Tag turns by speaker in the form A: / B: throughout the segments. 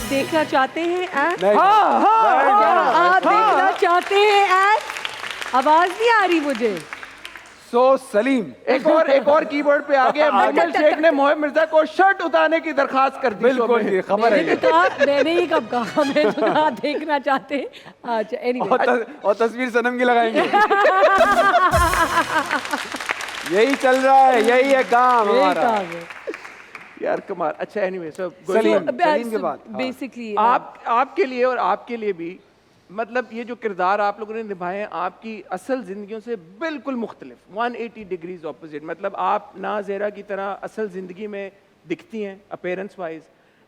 A: आप देखना चाहते हैं
B: नहीं।
A: क्या आप देखना चाहते हैं आवाज नहीं आ रही मुझे।
B: सो सलीम,
C: एक और कीबोर्ड पे आ गया। मोहम्मद शेख ने मोहम्मद मिर्जा को शर्ट उतारने की दरखास्त कर दी।
B: बिल्कुल ये खबर है।
A: मैंने ही कब कहा, मैं तो कहा देखना चाहते हैं। अच्छा एनीवे,
B: और तस्वीर सनम की लगाएंगे। यही चल रहा है, यही है काम हमारा।
C: यार कमाल। अच्छा एनीवे, सो
B: सलीम के बाद
A: बेसिकली
C: आपके लिए और आपके लिए भी, मतलब ये जो किरदार आप लोगों ने निभाए हैं आपकी असल ज़िंदगियों से बिल्कुल मुख्तलिफ, 180 डिग्रीज ऑपोजिट। मतलब आप ना ज़ेरा की तरह असल ज़िंदगी में दिखती हैं अपीयरेंस वाइज,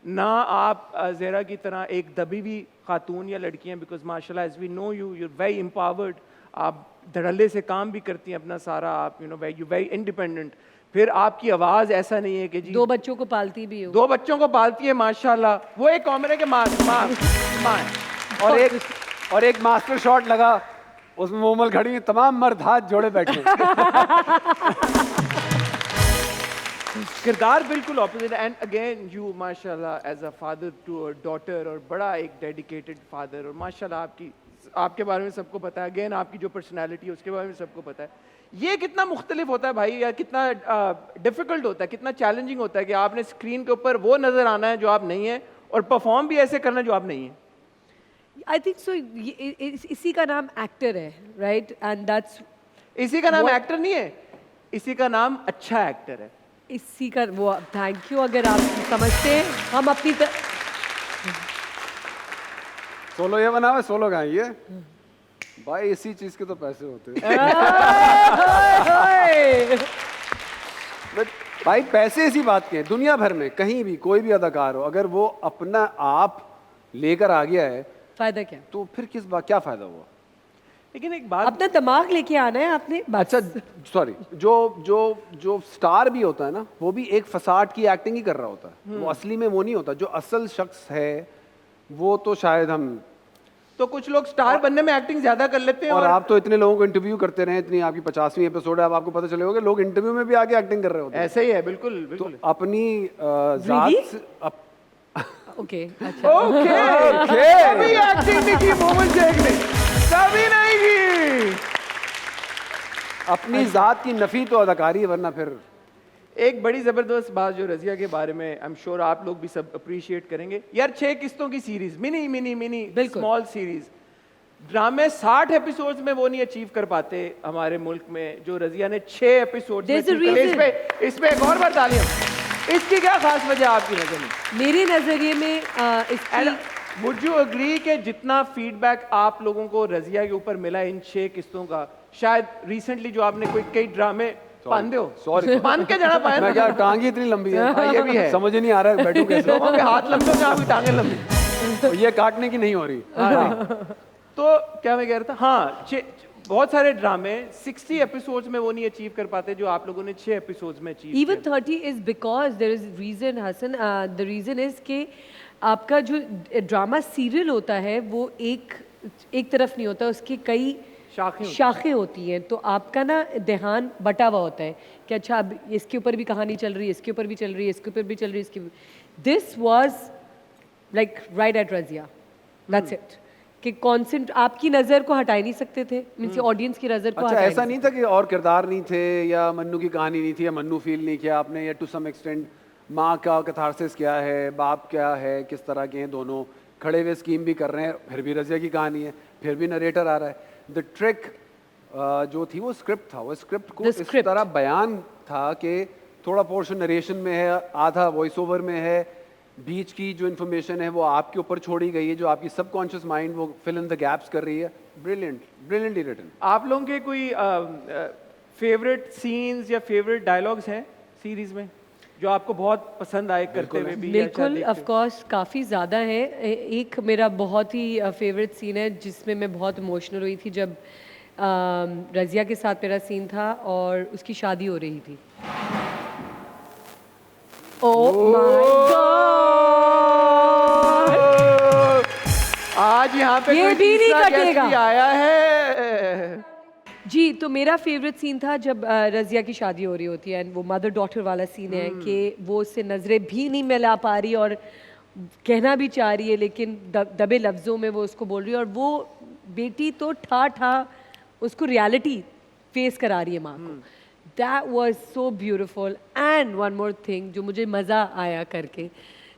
C: ना आप ज़ेरा की तरह एक दबी हुई खातून या लड़की हैं, बिकॉज माशाल्लाह as we know you are very empowered. आप धड़ल्ले से काम भी करती हैं अपना सारा, आप यू वेरी इंडिपेंडेंट। फिर आपकी आवाज़ ऐसा नहीं है कि जी
A: 2 बच्चों को पालती भी हो।
C: 2 बच्चों को पालती है माशाल्लाह। वो एक कॉमन है कि माँ है।
B: और एक मास्टर शॉट लगा, उसमें मोमल खड़ी है, तमाम मर्द हाथ जोड़े बैठे।
C: किरदार बिल्कुल ऑपोजिट। एंड अगेन यू माशाल्लाह as a father to a daughter, और बड़ा एक डेडिकेटेड फादर, और माशाल्लाह आपके बारे में सबको पता है। अगेन आपकी जो पर्सनालिटी है उसके बारे में सबको पता है। ये कितना मुख्तलिफ होता है भाई, या कितना डिफिकल्ट होता है, कितना चैलेंजिंग होता है कि आपने स्क्रीन के ऊपर वो नजर आना है जो आप नहीं है, और परफॉर्म भी ऐसे करना है जो आप नहीं है।
A: आई थिंक सो इसी का नाम एक्टर है, राइट? एंड दैट्स,
C: इसी का नाम एक्टर नहीं है, इसी का नाम अच्छा एक्टर है।
A: इसी का वो, थैंक यू। अगर आप समझते हैं, हम अपनी
B: सोलो ये बना हुआ है, सोलो गाएंगे भाई, इसी चीज के तो पैसे होते हैं। भाई पैसे इसी बात के हैं। दुनिया भर में कहीं भी कोई भी अदाकार हो, अगर वो अपना आप लेकर आ गया है,
A: फायदा क्या?
B: तो फिर किस बात, क्या फायदा हुआ?
C: लेकिन एक बात,
A: अपना दिमाग लेके आना है आपने।
B: अच्छा सॉरी, जो स्टार भी होता है ना, वो भी एक फसाड की एक्टिंग ही कर रहा होता है, वो असली में वो नहीं होता। जो असल शख्स है वो तो शायद हम,
C: तो कुछ लोग स्टार बनने में एक्टिंग ज्यादा कर लेते हैं।
B: और आप तो इतने लोगों को इंटरव्यू करते रहे, इतनी आपकी 50वीं एपिसोड है, अब आपको पता चलेगा लोग इंटरव्यू में भी आके एक्टिंग कर रहे होते हैं।
C: ऐसे ही है, बिल्कुल बिल्कुल।
B: तो अपनी जात
A: ओके, अच्छा
C: ओके कभी एक्टिंग नहीं की मोहम्मद शेख ने, कभी नहीं की।
B: अपनी जात की नफी तो अदाकारी है, वरना फिर
C: एक बड़ी जबरदस्त बात जो रजिया के बारे में आई एम श्योर आप लोग भी सब अप्रिशिएट करेंगे। यार 6 किस्तों की series, mini mini mini small series, ड्रामे 60 एपिसोड्स में वो नहीं अचीव कर पाते हमारे मुल्क में, जो रजिया ने 6 एपिसोड में। इसमें एक और बार तालियां। इसकी क्या खास वजह आपकी नजर में?
A: मेरे नजरिए में इसकी,
C: वुड यू एग्री कि जितना फीडबैक आप लोगों को रजिया के ऊपर मिला इन 6 किस्तों का, शायद रिसेंटली जो आपने कई ड्रामे पांदे हो,
B: सॉरी
C: बांध के जाना पाया।
B: मैं क्या, टांगी इतनी लंबी है,
C: ये भी है,
B: समझ ही नहीं आ रहा है बैठूं कैसे।
C: लोगों के हाथ लंबे हैं, आपकी टांगे लंबी,
B: ये काटने की नहीं हो रही।
C: तो क्या मैं कह रहा था, हाँ बहुत सारे ड्रामे 60 एपिसोड्स में वो नहीं अचीव कर पाते जो आप लोगों ने 6 एपिसोड्स में achieve.
A: Even 30 is because there is reason Hasan. The reason is कि आपका जो ड्रामा सीरियल होता है वो एक तरफ नहीं होता, उसकी कई शाखें होती हैं। तो आपका ना ध्यान बटा हुआ होता है कि अच्छा अब इसके ऊपर भी कहानी चल रही है, इसके ऊपर भी चल रही है, इसके ऊपर भी चल रही है, इसके। This was like right at Razia, that's it. कि कॉन्सेंट आपकी नज़र को हटा ही नहीं सकते थे, मीन्स ऑडियंस की नज़र को।
B: अच्छा ऐसा नहीं था कि और किरदार नहीं थे, या मन्नू की कहानी नहीं थी, या मन्नू फील नहीं किया आपने, या टू सम एक्सटेंट माँ का कथारसिस क्या है, बाप क्या है, किस तरह के हैं, दोनों खड़े हुए स्कीम भी कर रहे हैं, फिर भी रजिया की कहानी है, फिर भी नरेटर आ रहा है। द ट्रिक जो थी वो स्क्रिप्ट था, वो स्क्रिप्ट को इस तरह बयान था कि थोड़ा पोर्शन नरेशन में है, आधा वॉइस ओवर में है, बीच की जो इन्फॉर्मेशन है वो आपके ऊपर छोड़ी गई है, जो आपकी सबकॉन्शियस माइंड वो फिल इन द गैप्स कर रही है। Brilliantly written.
C: आप लोगों के कोई फेवरेट सीन्स या फेवरेट डायलॉग्स हैं सीरीज में जो आपको बहुत पसंद आए करते हुए भी?
A: बिल्कुल, ऑफ कोर्स काफ़ी ज़्यादा है। एक मेरा बहुत ही फेवरेट सीन है जिसमें मैं बहुत इमोशनल हुई थी, जब रजिया के साथ मेरा सीन था और उसकी शादी हो रही थी। ओह माय गॉड,
C: आज यहाँ पे
A: ये
C: कोई
A: भी नहीं
C: तीसरा गेस्ट
A: कटेगा।
C: भी आया है
A: जी। तो मेरा फेवरेट सीन था जब रजिया की शादी हो रही होती है, एंड वो मदर डॉटर वाला सीन है कि वो उससे नज़रें भी नहीं मिला पा रही, और कहना भी चाह रही है लेकिन दबे लफ्ज़ों में वो उसको बोल रही है, और वो बेटी तो ठा उसको रियलिटी फेस करा रही है माँ को. That was so beautiful. And one more thing जो मुझे मज़ा आया करके,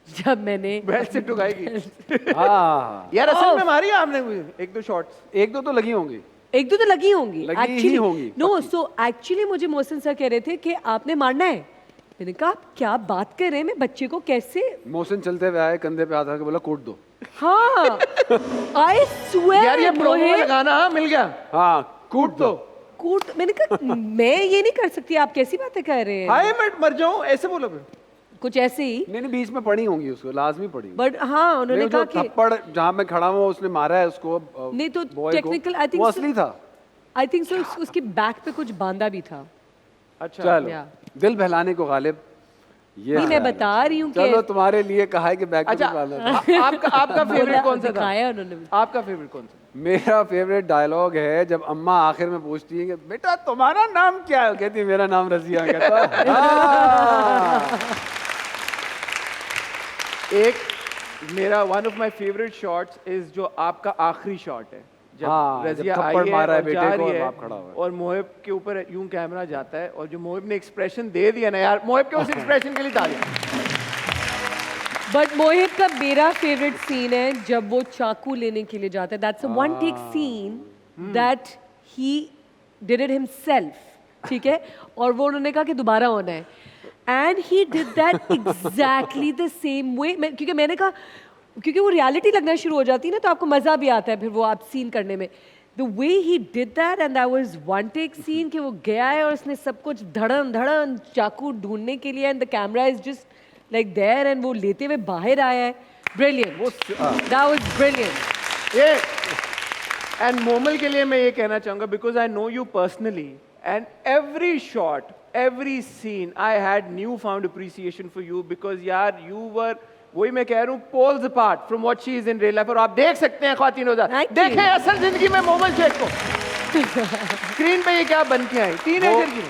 A: जब मैंने
C: बेल्ट से टुकाएगी.
B: हाँ
C: यार असल में मारी आपने एक दो शॉट्स.
B: एक दो तो लगी होंगी.
A: एक दो तो लगी होंगी
B: लगी ही होंगी,
A: नो. सो एक्चुअली मुझे मोहसिन सर कह रहे थे कि आपने मारना है. मैंने कहा आप क्या बात कर रहे हैं, मैं बच्चे को कैसे.
B: मोहसिन चलते हुए आए, कंधे पे हाथ रख के बोला कूट दो.
A: हाँ आई स्वेयर.
C: यार ये प्रोमो लगाना मिल गया.
B: हाँ कूट दो.
A: कूट. मैंने कहा मैं ये नहीं कर सकती, आप कैसी बातें कर रहे हैं.
C: हाय मैं मर जाऊं ऐसे बोलो फिर.
A: कुछ ऐसे ही.
B: नहीं बीच में पड़ी होंगी उसको, लाजमी पड़ी.
A: बट हाँ उन्होंने कहा कि
B: थप्पड़ जहाँ मैं खड़ा हुआ उसने मारा है उसको.
A: नहीं तो
B: boy को,
A: टेक्निकल आई थिंक
B: वो असली था.
A: आई थिंक सो उसकी बैक पे कुछ बांधा भी था.
C: अच्छा
B: चलो
A: या.
B: दिल बहलाने को गालिब ये
A: नहीं मैं बता रही हूँ
B: चलो
A: कि
B: तुम्हारे लिए कहा है कि बैक
C: अच्छा आपका फेवरेट कौन सा था.
A: दिखाया उन्होंने.
C: आपका फेवरेट कौन सा.
B: मेरा फेवरेट डायलॉग है जब अम्मा आखिर में पूछती है कि बेटा तुम्हारा नाम क्या है, कहती है मेरा नाम रजिया. कहता हाँ।
C: एक मेरा one of my favourite shots is जो आपका आखिरी शॉट है जब
B: हाँ,
C: रजिया
B: जब
C: आई
B: थप्पड़
C: है
B: मारा है
C: और
B: बेटे
C: जा
B: को
C: रही
B: और
C: है
B: बाप खड़ा हुआ है.
C: और मोहिब के ऊपर यूं कैमरा जाता है और जो मोहिब ने एक्सप्रेशन दे दिया ना यार, मोहिब के उस एक्सप्रेशन के लिए तालियां.
A: बट मोहिब का मेरा फेवरेट सीन है जब वो चाकू लेने के लिए जाता है. That's a one take scene that he did it himself. ठीक है. और वो उन्होंने कहा कि दोबारा होना है. And he did that exactly the same way. क्योंकि मैंने कहा क्योंकि वो रियलिटी लगना शुरू हो जाती है ना, तो आपको मज़ा भी आता है फिर वो आप सीन करने में. The way he did that and that was one take scene कि वो गया है और उसने सब कुछ धड़न धड़न चाकू ढूंढने के लिए, and the camera is just like there, and वो लेते हुए बाहर आया है. ब्रिलियंट. That was brilliant.
C: ये एंड मोमल के लिए मैं ये कहना चाहूंगा because I know you personally and every shot every scene I had new found appreciation for you because यार यू वर, वही मैं कह रहा हूँ, poles apart from what she is in real life. और आप देख सकते हैं ख्वातीन देखें असल जिंदगी में मोमल शेख को स्क्रीन पे ये क्या बन के आई टीनेजर की.